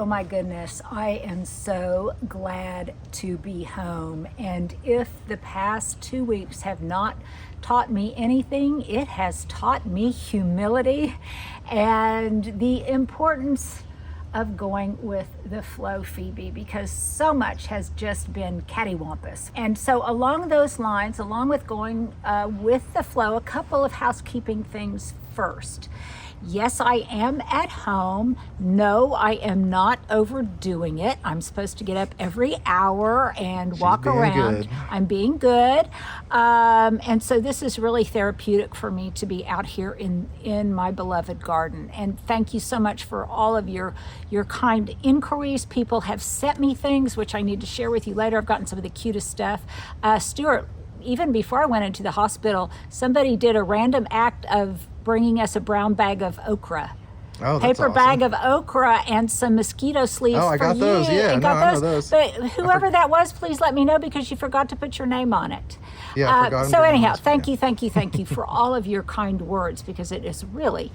Oh my goodness, I am so glad to be home. And if the past 2 weeks have not taught me anything, it has taught me humility and the importance of going with the flow, Phoebe, because so much has just been cattywampus. And so along those lines, along with going with the flow, a couple of housekeeping things first. Yes, I am at home. No, I am not overdoing it. I'm supposed to get up every hour and walk around. Good. I'm being good. And so this is really therapeutic for me to be out here in my beloved garden. And thank you so much for all of your kind inquiries. People have sent me things, which I need to share with you later. I've gotten some of the cutest stuff. Stuart, even before I went into the hospital, somebody did a random act of bringing us a brown bag of okra. Oh, that's Paper awesome. bag of okra and some mosquito sleeves Oh, I got those. Yeah, and no, got I know those. But whoever that was, please let me know because you forgot to put your name on it. Yeah, I forgot. So anyhow, thank you for all of your kind words, because it has really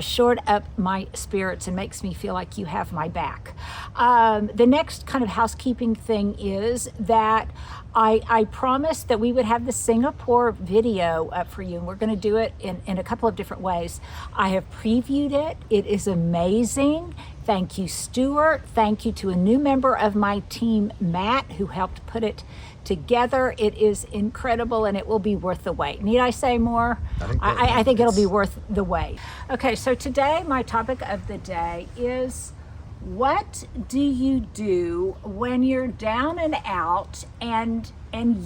shored up my spirits and makes me feel like you have my back. The next kind of housekeeping thing is that I promised that we would have the Singapore video up for you, and we're going to do it in a couple of different ways. I have previewed it. It is amazing. Thank you, Stuart. Thank you to a new member of my team, Matt, who helped put it together. It is incredible, and it will be worth the wait. Need I say more? I think it'll be worth the wait. Okay, so today my topic of the day is, what do you do when you're down and out and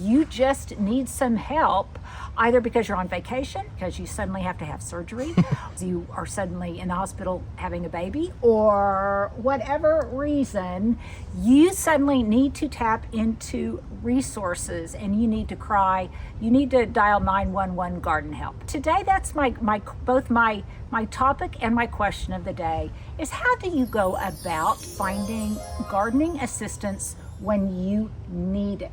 you just need some help, either because you're on vacation, because you suddenly have to have surgery, you are suddenly in the hospital having a baby, or whatever reason, you suddenly need to tap into resources and you need to dial 911 garden help. Today, that's both my topic and my question of the day is, how do you go about finding gardening assistance when you need it?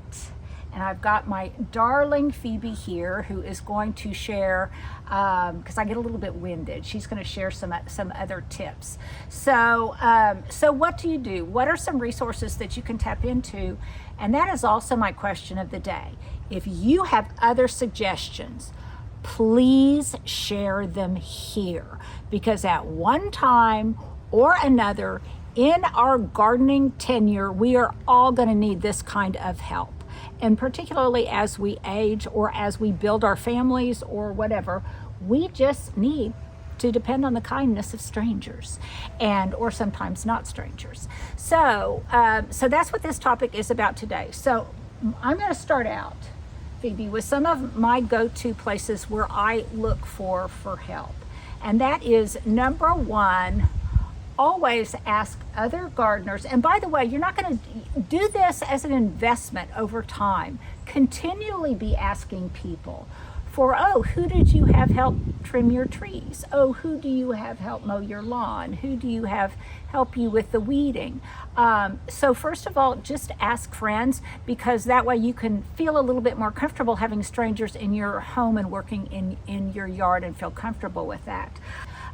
And I've got my darling Phoebe here, who is going to share, because I get a little bit winded, she's going to share some other tips. So what do you do? What are some resources that you can tap into? And that is also my question of the day. If you have other suggestions, please share them here, because at one time or another in our gardening tenure, we are all going to need this kind of help. And particularly as we age or as we build our families or whatever, we just need to depend on the kindness of strangers, or sometimes not strangers. So that's what this topic is about today. So I'm going to start out, Phoebe, with some of my go-to places where I look for help. And that is, number one, always ask other gardeners. And by the way, you're not going to do this as an investment over time. Continually be asking people for, who did you have help trim your trees? Who do you have help mow your lawn? Who do you have help you with the weeding? So first of all, just ask friends, because that way you can feel a little bit more comfortable having strangers in your home and working in your yard and feel comfortable with that.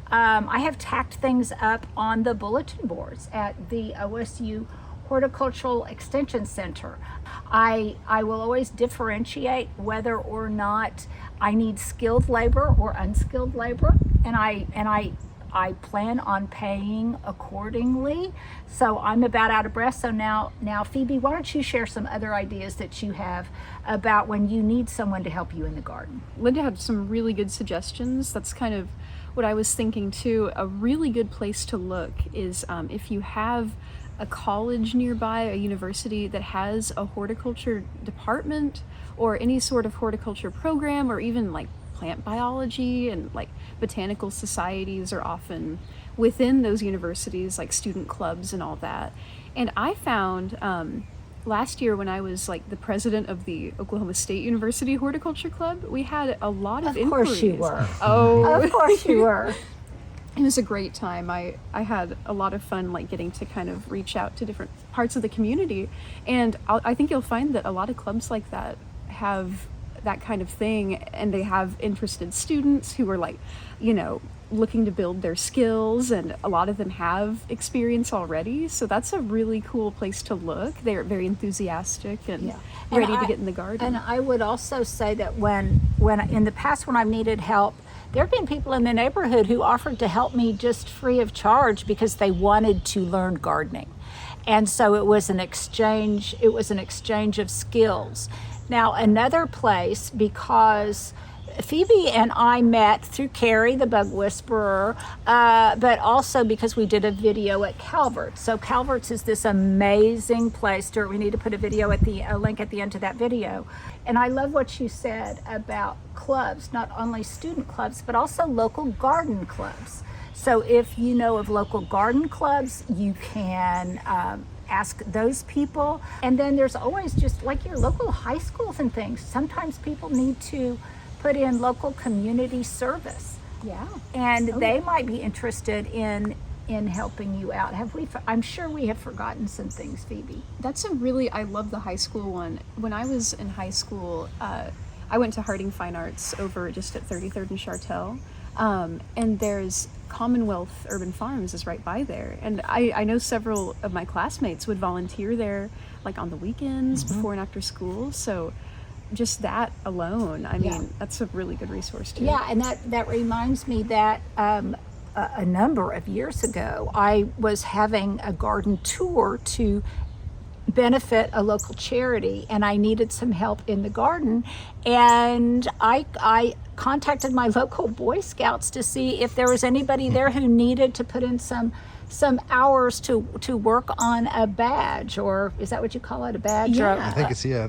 I have tacked things up on the bulletin boards at the OSU Horticultural Extension Center. I will always differentiate whether or not I need skilled labor or unskilled labor, and I plan on paying accordingly. So I'm about out of breath. So now Phoebe, why don't you share some other ideas that you have about when you need someone to help you in the garden? Linda had some really good suggestions. That's kind of what I was thinking too. A really good place to look is if you have a college nearby, a university that has a horticulture department or any sort of horticulture program, or even like plant biology and like botanical societies are often within those universities, like student clubs and all that. And I found last year when I was like the president of the Oklahoma State University Horticulture Club, we had a lot of inquiries. Of course you were. Oh, of course you were. It was a great time. I had a lot of fun, like getting to kind of reach out to different parts of the community. And I think you'll find that a lot of clubs like that have that kind of thing, and they have interested students who are like, looking to build their skills, and a lot of them have experience already. So that's a really cool place to look. They're very enthusiastic and ready to get in the garden. And I would also say that when in the past when I've needed help, there have been people in the neighborhood who offered to help me just free of charge because they wanted to learn gardening. And so it was an exchange of skills. Now another place, because Phoebe and I met through Carrie, the bug whisperer, but also because we did a video at Calvert's. So Calvert's is this amazing place. Stuart, we need to put a link at the end to that video. And I love what you said about clubs, not only student clubs, but also local garden clubs. So if you know of local garden clubs, you can ask those people. And then there's always just like your local high schools and things. Sometimes people need to put in local community service. Yeah. And they might be interested in helping you out. I'm sure we have forgotten some things, Phoebe. I love the high school one. When I was in high school, I went to Harding Fine Arts over just at 33rd and Chartel. And there's Commonwealth Urban Farms is right by there. And I know several of my classmates would volunteer there like on the weekends before and after school. So just that alone, I mean, that's a really good resource too. Yeah, and that reminds me that a number of years ago, I was having a garden tour to benefit a local charity, and I needed some help in the garden, and I contacted my local Boy Scouts to see if there was anybody there who needed to put in some hours to work on a badge, or is that what you call it, a badge? Yeah. Or, I think it's, yeah.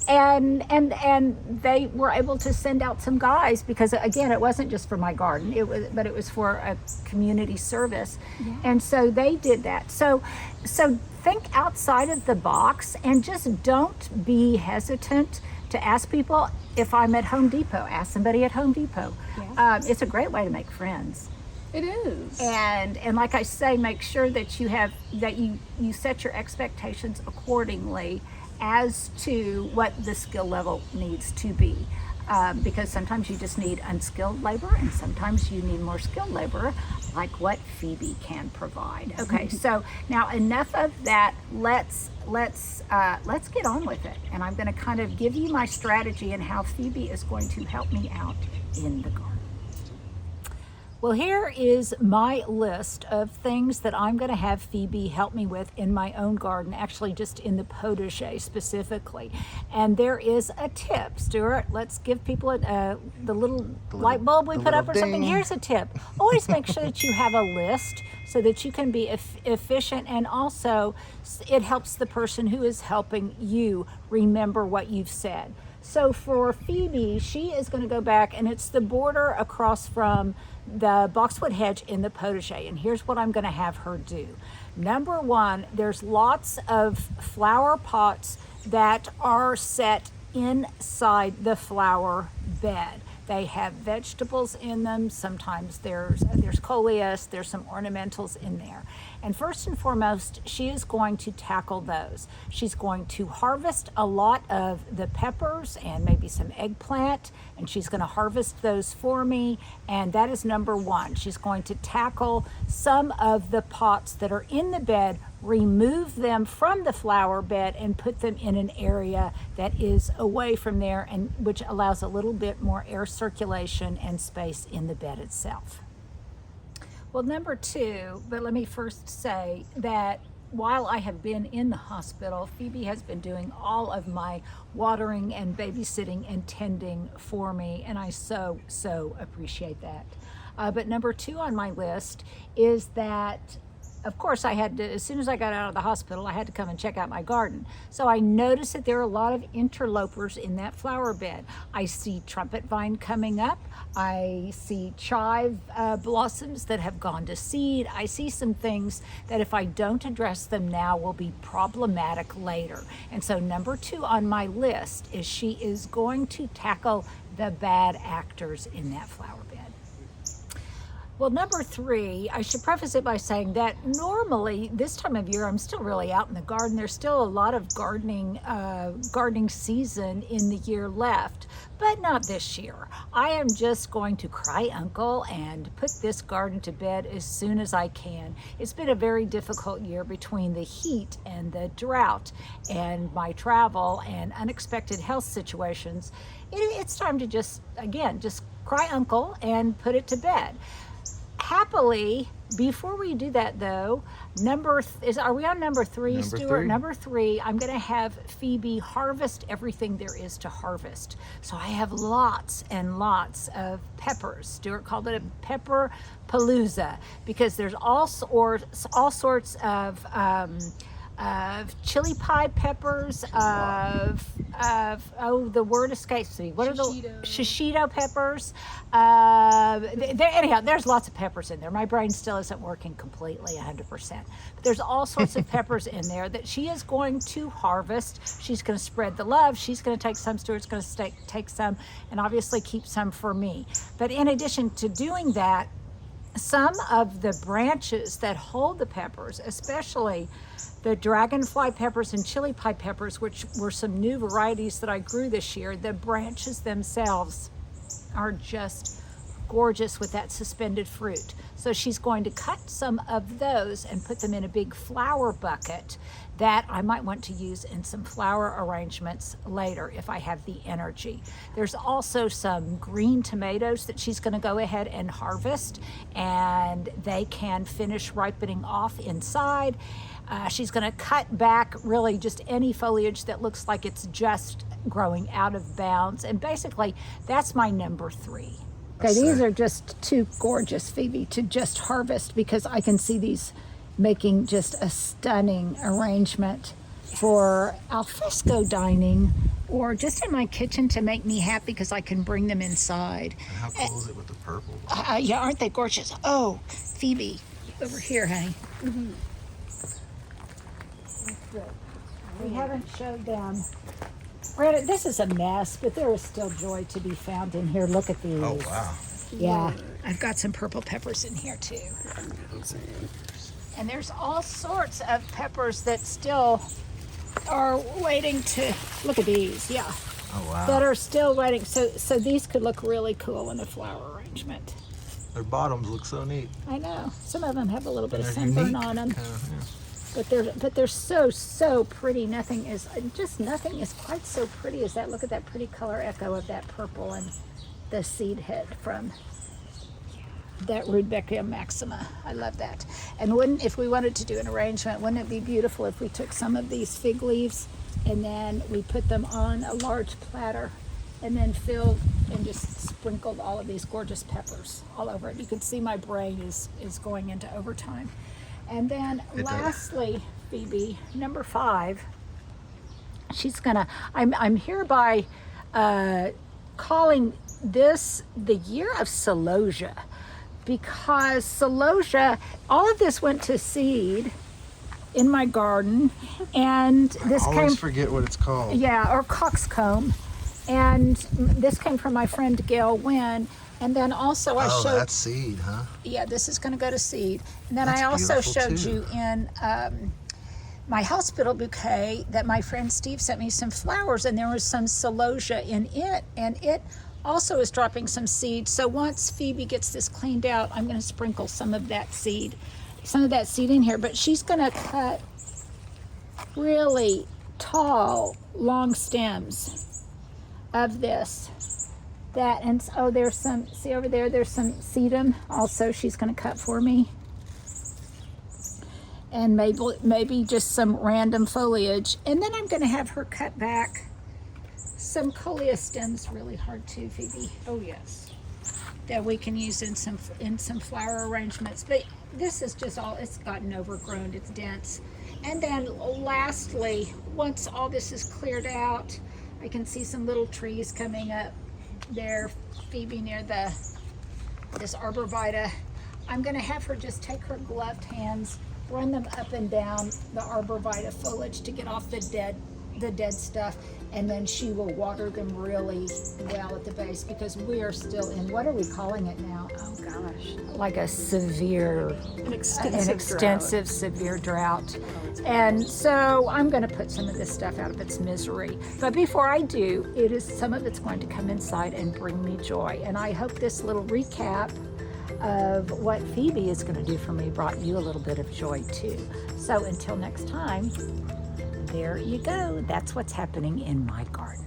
And they were able to send out some guys, because again, it wasn't just for my garden, but it was for a community service. And so they did that. So think outside of the box, and just don't be hesitant to ask people. If I'm at Home Depot, ask somebody at Home Depot. It's a great way to make friends. It is. And like I say, make sure that you set your expectations accordingly as to what the skill level needs to be. Because sometimes you just need unskilled labor, and sometimes you need more skilled labor, like what Phoebe can provide. Okay, so now enough of that. Let's get on with it. And I'm going to kind of give you my strategy and how Phoebe is going to help me out in the garden. Well, here is my list of things that I'm going to have Phoebe help me with in my own garden, actually just in the potager specifically. And there is a tip. Stuart, let's give people the little light bulb we put up or something. Here's a tip. Always make sure that you have a list so that you can be efficient, and also it helps the person who is helping you remember what you've said. So for Phoebe, she is going to go back, and it's the border across from the boxwood hedge in the potager. And here's what I'm going to have her do. Number one, there's lots of flower pots that are set inside the flower bed. They have vegetables in them. Sometimes there's coleus, there's some ornamentals in there. And first and foremost, she is going to tackle those. She's going to harvest a lot of the peppers and maybe some eggplant, and she's going to harvest those for me. And that is number one. She's going to tackle some of the pots that are in the bed, remove them from the flower bed, and put them in an area that is away from there, and which allows a little bit more air circulation and space in the bed itself. Well, number two, but let me first say that while I have been in the hospital, Phoebe has been doing all of my watering and babysitting and tending for me, and I so appreciate that. But number two on my list is that, of course, I had to, as soon as I got out of the hospital, I had to come and check out my garden. So I noticed that there are a lot of interlopers in that flower bed. I see trumpet vine coming up. I see chive blossoms that have gone to seed. I see some things that if I don't address them now will be problematic later. And so number two on my list is she is going to tackle the bad actors in that flower bed. Well, number three, I should preface it by saying that normally this time of year, I'm still really out in the garden. There's still a lot of gardening season in the year left. But not this year. I am just going to cry uncle and put this garden to bed as soon as I can. It's been a very difficult year between the heat and the drought and my travel and unexpected health situations. It's time to just cry uncle and put it to bed. Happily, before we do that though, are we on number three, Number Stuart? 3. Number 3, I'm going to have Phoebe harvest everything there is to harvest. So I have lots and lots of peppers. Stuart called it a pepper palooza because there's all sorts of chili pie peppers, the word escapes me. What are the shishito peppers? Anyhow, there's lots of peppers in there. My brain still isn't working completely 100%. But there's all sorts of peppers in there that she is going to harvest. She's going to spread the love. She's going to take some. Stuart's going to take some, and obviously keep some for me. But in addition to doing that, some of the branches that hold the peppers, especially the dragonfly peppers and chili pie peppers, which were some new varieties that I grew this year, the branches themselves are just gorgeous with that suspended fruit. So she's going to cut some of those and put them in a big flower bucket that I might want to use in some flower arrangements later if I have the energy. There's also some green tomatoes that she's going to go ahead and harvest, and they can finish ripening off inside. She's going to cut back really just any foliage that looks like it's just growing out of bounds, and basically that's my number 3. Okay, these are just too gorgeous, Phoebe, to just harvest because I can see these making just a stunning arrangement for alfresco dining or just in my kitchen to make me happy because I can bring them inside. And how cool is it with the purple? Yeah, aren't they gorgeous? Oh, Phoebe, over here, honey. Mm-hmm. We haven't showed them. Granted, this is a mess, but there is still joy to be found in here. Look at these. Oh, wow. Yeah, I've got some purple peppers in here too. And there's all sorts of peppers that still are waiting to, look at these, yeah. Oh, wow. That are still waiting. So these could look really cool in a flower arrangement. Their bottoms look so neat. I know. Some of them have a little bit of They're sunburn unique. on them. Yeah. But they're so pretty. Nothing is quite so pretty as that. Look at that pretty color echo of that purple and the seed head from that Rudbeckia maxima. I love that. And if we wanted to do an arrangement, wouldn't it be beautiful if we took some of these fig leaves and then we put them on a large platter and then filled and just sprinkled all of these gorgeous peppers all over it. You can see my brain is going into overtime. And then lastly, Phoebe, number 5, I'm hereby calling this the Year of Celosia, because celosia, all of this went to seed in my garden, and this I always forget what it's called. Yeah, or coxcomb, and this came from my friend Gail Wynn. And then also I showed. Oh, that's seed, huh? Yeah, this is going to go to seed. And then That's I also beautiful, showed too. you in my hospital bouquet that my friend Steve sent me some flowers, and there was some celosia in it, and it also is dropping some seed. So once Phoebe gets this cleaned out, I'm going to sprinkle some of that seed in here. But she's going to cut really tall, long stems of this. There's some, see over there's some sedum also she's going to cut for me. And maybe just some random foliage. And then I'm going to have her cut back some coleostems, really hard too, Phoebe. Oh yes. That we can use in some flower arrangements. But this is just all, it's gotten overgrown, it's dense. And then lastly, once all this is cleared out, I can see some little trees coming up there, Phoebe, near this arborvitae. I'm going to have her just take her gloved hands, run them up and down the arborvitae foliage to get off the dead the dead stuff, and then she will water them really well at the base, because we are still in, what are we calling it now? Oh gosh. Like a severe, An extensive severe drought. And so I'm going to put some of this stuff out of its misery. But before I do, some of it's going to come inside and bring me joy. And I hope this little recap of what Phoebe is going to do for me brought you a little bit of joy too. So until next time, there you go. That's what's happening in my garden.